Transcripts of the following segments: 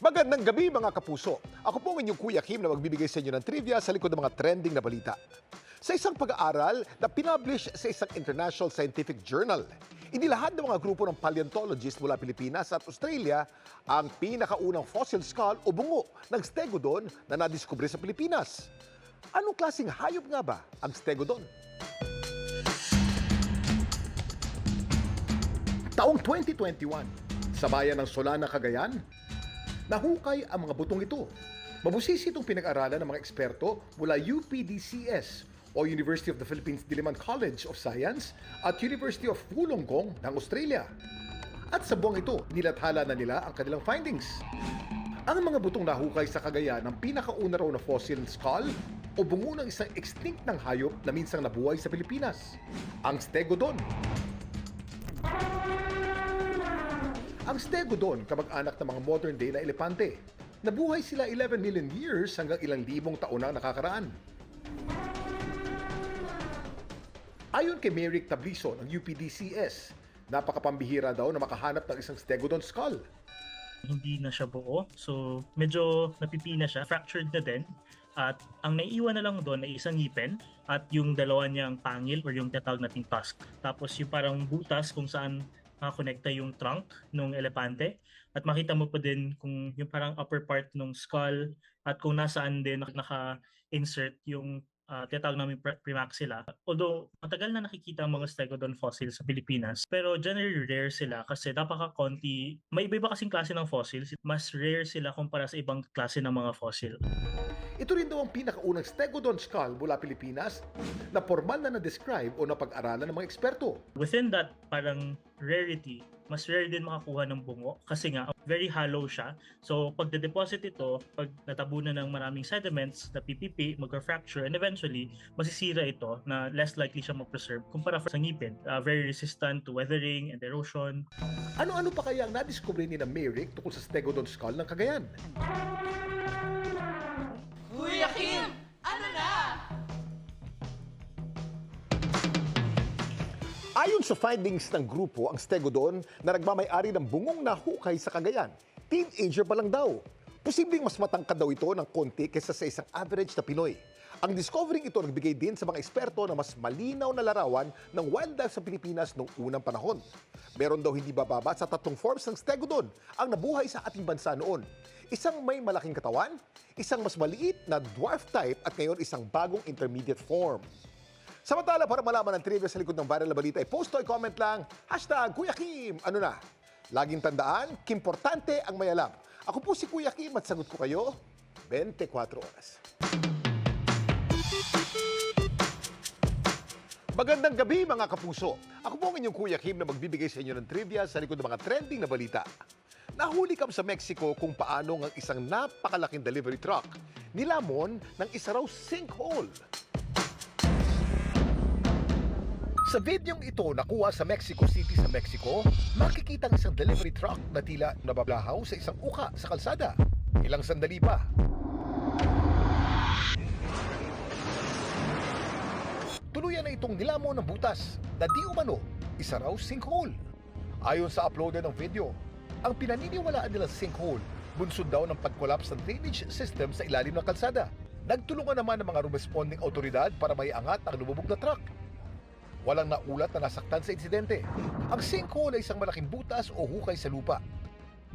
Magandang gabi mga kapuso. Ako po ang inyong Kuya Kim na magbibigay sa inyo ng trivia sa likod ng mga trending na balita. Sa isang pag-aaral na pinublish sa isang international scientific journal, inilahad ng mga grupo ng paleontologist mula Pilipinas at Australia ang pinakaunang fossil skull o bungo ng stegodon na nadiskubre sa Pilipinas. Anong klaseng hayop nga ba ang stegodon? Taong 2021, sa bayan ng Solana, Cagayan, nahukay ang mga butong ito. Mabusisi itong pinag-aralan ng mga eksperto mula UPDCS o University of the Philippines Diliman College of Science at University of Wollongong ng Australia. At sa buwang ito, nilathala na nila ang kanilang findings. Ang mga butong nahukay sa Cagayan ng pinakauna raw na fossil skull o bungo ng isang extinct ng hayop na minsang nabuhay sa Pilipinas, ang stegodon. Ang stegodon, kamag-anak ng mga modern-day na elepante. Nabuhay sila 11 million years hanggang ilang libong taon na nakakaraan. Ayon kay Merrick Tabliso ng UPDCS, napakapambihira daw na makahanap ng isang stegodon skull. Hindi na siya buo. So, medyo napipina siya. Fractured na din. At ang naiiwan na lang doon ay isang ngipin at yung dalawa niyang pangil or yung tinatawag nating tusk. Tapos yung parang butas kung saan nakakonekta yung trunk ng elepante. At makita mo pa din kung yung parang upper part ng skull at kung nasaan din naka-insert yung tinatawag namin premaxilla. Although matagal na nakikita ang mga stegodon fossils sa Pilipinas, pero generally rare sila kasi napaka-konti. May iba-iba kasing klase ng fossils, mas rare sila kumpara sa ibang klase ng mga fossil. Ito rin daw ang pinakaunang stegodon skull mula Pilipinas na formal na na-describe o napag-aralan ng mga eksperto. Within that parang rarity, mas rare din makakuha ng bungo kasi nga very hollow siya. So pag de-deposit ito, pag natabunan ng maraming sediments na PPP, mag-fracture and eventually masisira ito na less likely siya mag-preserve kumpara sa ngipin. Very resistant to weathering and erosion. Ano-ano pa kaya ang nadiskubre ni na Merrick tungkol sa stegodon skull ng Cagayan? Kuya Kim, ano na? Ayon sa findings ng grupo, ang stegodon na nagmamay-ari ng bungong nahukay sa Cagayan, teenager pa lang daw. Posibleng mas matangkad daw ito ng konti kaysa sa isang average na Pinoy. Ang discovering ito nagbigay din sa mga eksperto na mas malinaw na larawan ng wildlife sa Pilipinas noong unang panahon. Meron daw hindi bababa sa 3 forms ng stegodon ang nabuhay sa ating bansa noon. Isang may malaking katawan, isang mas maliit na dwarf type at ngayon isang bagong intermediate form. Samantala, para malaman ang trivia sa likod ng viral na balita, post o comment lang, #Kuya Kim, ano na? Laging tandaan, kimportante ang may alam. Ako po si Kuya Kim at sagot ko kayo, 24 oras. Magandang gabi mga kapuso. Ako po ang inyong Kuya Kim na magbibigay sa inyo ng trivia sa likod ng mga trending na balita. Nahuli kami sa Mexico kung paano ang isang napakalaking delivery truck nilamon ng isa raw sinkhole. Sa videong ito nakuha sa Mexico City sa Mexico, makikita ang isang delivery truck na tila nabablahaw sa isang uka sa kalsada. Ilang sandali pa. Tuluyan na itong nilamon ng butas na di umano, isa raw sinkhole. Ayon sa uploader ng video, ang pinaniniwalaan nilang sinkhole, bunsod daw ng pag-collapse ng drainage system sa ilalim ng kalsada. Nagtulungan naman ng mga responding otoridad para maiangat ang lumubog na truck. Walang naulat na nasaktan sa insidente. Ang sinkhole ay isang malaking butas o hukay sa lupa.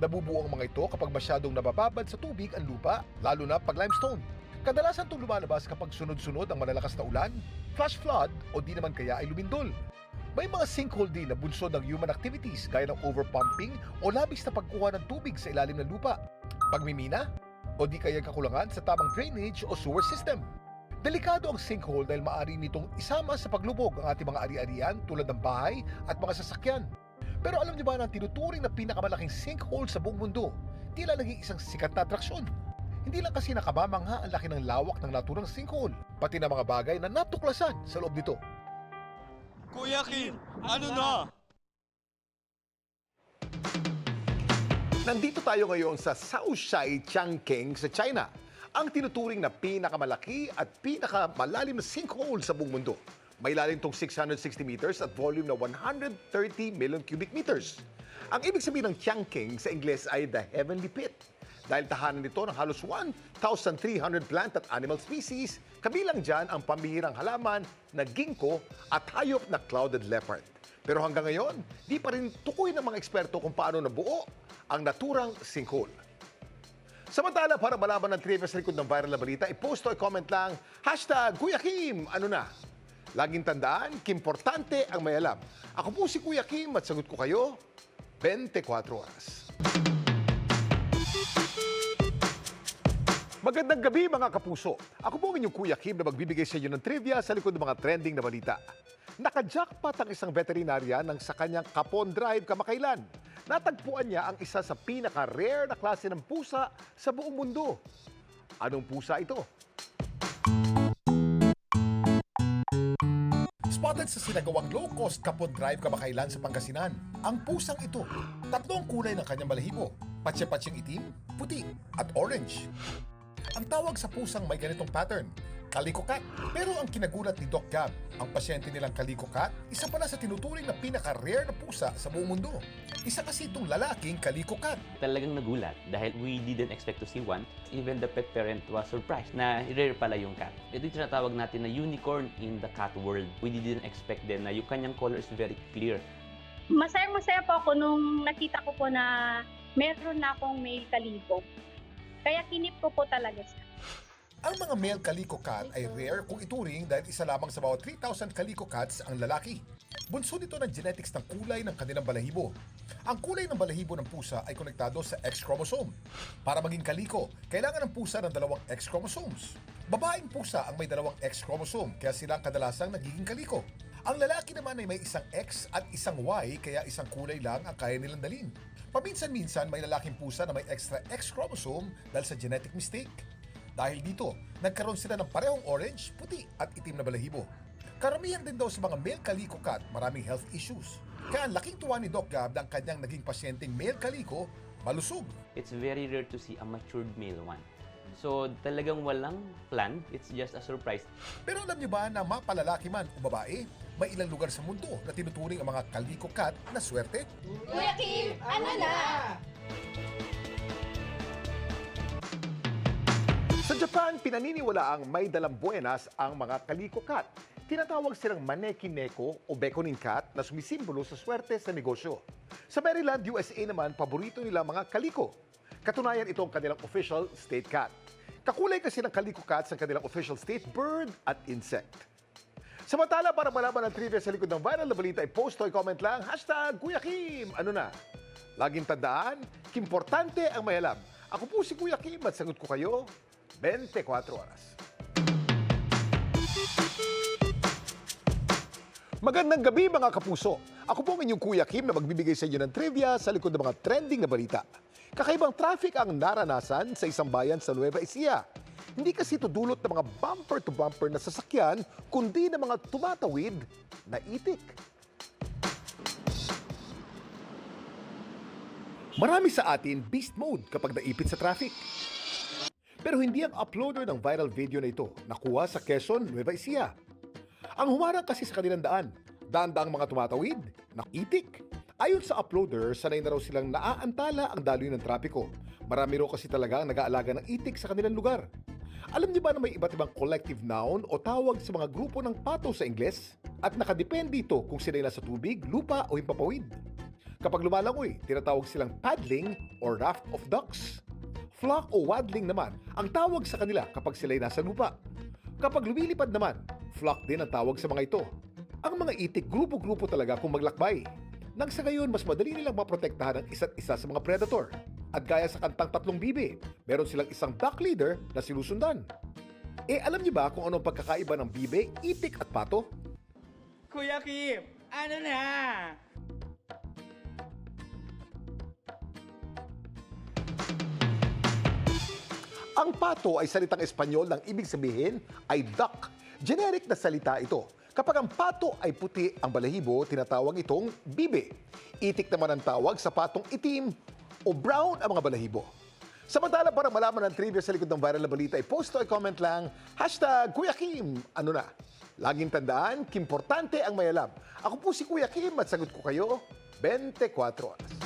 Nabubuo ang mga ito kapag masyadong nabababad sa tubig ang lupa, lalo na pag limestone. Kadalasan itong lumalabas kapag sunod-sunod ang malalakas na ulan, flash flood o di naman kaya ay lumindol. May mga sinkhole din na bunsod ng human activities gaya ng overpumping o labis na pagkuha ng tubig sa ilalim ng lupa, pagmimina o di kaya kakulangan sa tamang drainage o sewer system. Delikado ang sinkhole dahil maaari nitong isama sa paglubog ang ating mga ari-arian tulad ng bahay at mga sasakyan. Pero alam niyo ba na tinuturing na pinakamalaking sinkhole sa buong mundo? Tila naging isang sikat na atraksyon. Hindi lang kasi nakabamangha ang laki ng lawak ng naturang sinkhole, pati na mga bagay na natuklasan sa loob nito. Kuya Kim, ano na? Nandito tayo ngayon sa Shaoxai Changkeng sa China, ang tinuturing na pinakamalaki at pinakamalalim na sinkhole sa buong mundo. May lalim itong 660 meters at volume na 130 million cubic meters. Ang ibig sabihin ng Changkeng sa Ingles ay the Heavenly Pit. dahil tahanan nito ng halos 1,300 plant at animal species, kabilang dyan ang pambihirang halaman na ginkgo at hayop na clouded leopard. Pero hanggang ngayon, di pa rin tukoy ng mga eksperto kung paano nabuo ang naturang sinkhole. Samantala, para malaman ng trivia sa likod ng viral na balita, i-post o i-comment lang, #Kuya Kim, ano na? Laging tandaan, kimportante ang may alam. Ako po si Kuya Kim at sagot ko kayo, 24 oras. Magandang gabi mga kapuso. Ako po ang inyong Kuya Kim na magbibigay sa inyo ng trivia sa likod ng mga trending na balita. Naka-jackpot ang isang veterinarian ng sa kanyang Capon Drive kamakailan. Natagpuan niya ang isa sa pinaka-rare na klase ng pusa sa buong mundo. Anong pusa ito? Spotted sa sinagawang low-cost Capon Drive kamakailan sa Pangasinan. Ang pusang ito, tatlong kulay ng kanyang balahibo. Patse-patsyeng itim, puti at orange. Ang tawag sa pusang may ganitong pattern, Calico Cat. Pero ang kinagulat ni Doc Gab, ang pasyente nilang Calico Cat, isa pala sa tinuturing na pinaka-rare na pusa sa buong mundo. Isa kasi itong lalaking Calico Cat. Talagang nagulat dahil we didn't expect to see one. Even the pet parent was surprised na rare pala yung cat. Ito yung tinatawag natin na unicorn in the cat world. We didn't expect din na yung kanyang color is very clear. Masaya po ako nung nakita ko po na meron na akong male Calico. Kaya kinip ko po talaga siya. Ang mga male Calico Cat ay rare kung ituring dahil isa lamang sa bawat 3,000 Calico Cats ang lalaki. Bunso nito ng genetics ng kulay ng kanilang balahibo. Ang kulay ng balahibo ng pusa ay konektado sa X chromosome. Para maging Calico, kailangan ng pusa ng dalawang X chromosomes. Babaeng pusa ang may dalawang X chromosome kaya sila kadalasang nagiging Calico. Ang lalaki naman ay may isang X at isang Y kaya isang kulay lang ang kaya nilang dalhin. Paminsan-minsan may lalaking pusa na may extra X chromosome dahil sa genetic mistake. Dahil dito, nagkaroon sila ng parehong orange, puti at itim na balahibo. Karamihan din daw sa mga male Calico Cat maraming health issues. Kaya ang laking tuwa ni Doc Gab na ang kanyang naging pasyenteng male Calico malusog. It's very rare to see a matured male one. So talagang walang plan, it's just a surprise. Pero alam niyo ba na mapalalaki man o babae, may ilang lugar sa mundo na tinuturing ang mga Calico Cat na swerte? Kuya Kim, ano na? Sa Japan, pinaniniwalaang may dalang buenas ang mga Calico Cat. Tinatawag silang maneki neko o beckoning cat na sumisimbolo sa swerte sa negosyo. Sa Maryland, USA naman, paborito nila mga Calico. Katunayan ito ang kanilang official state cat. Kakulay kasi ng Calico Cats ang kanilang official state bird at insect. Samantala, para malaman ang trivia sa likod ng viral na balita, i-post o i-comment lang, #Kuya Kim, ano na? Laging tandaan, kimportante ang may alam. Ako po si Kuya Kim at sagot ko kayo, 24 oras. Magandang gabi mga kapuso. Ako po ang inyong Kuya Kim na magbibigay sa inyo ng trivia sa likod ng mga trending na balita. Kakaibang traffic ang naranasan sa isang bayan sa Nueva Ecija. Hindi kasi ito dulot ng mga bumper-to-bumper na sasakyan, kundi ng mga tumatawid na itik. Marami sa atin beast mode kapag naipit sa traffic. Pero hindi ang uploader ng viral video na ito nakuha sa Quezon, Nueva Ecija. Ang humarang kasi sa kanilang daan, daan-daang mga tumatawid, nakitik. Ayon sa uploader, sanay na raw silang naaantala ang daloy ng trapiko. Marami raw kasi talaga ang nag-aalaga ng itik sa kanilang lugar. Alam niyo ba na may iba't ibang collective noun o tawag sa mga grupo ng pato sa Ingles? At nakadepende ito kung sila nasa tubig, lupa o himpapawid. Kapag lumalangoy, tinatawag silang paddling or raft of ducks. Flock o waddling naman ang tawag sa kanila kapag sila'y nasa lupa. Kapag lumilipad naman, flock din ang tawag sa mga ito. Ang mga itik grupo-grupo talaga kung maglakbay. Nang sa gayon, mas madali nilang maprotektahan ang isa't isa sa mga predator. At gaya sa kantang Tatlong Bibe, meron silang isang duck leader na sinusundan. Alam niyo ba kung anong pagkakaiba ng bibe, itik at pato? Kuya Kim, ano na? Ang pato ay salitang Espanyol ng ibig sabihin ay duck. Generic na salita ito. Kapag ang pato ay puti ang balahibo, tinatawag itong bibe. Itik naman ang tawag sa patong itim o brown ang mga balahibo. Samantala, para malaman ang trivia sa likod ng viral na balita, i-post o i-comment lang, #Kuya Kim, ano na? Laging tandaan, kimportante ang may alam. Ako po si Kuya Kim at sagot ko kayo, 24 oras.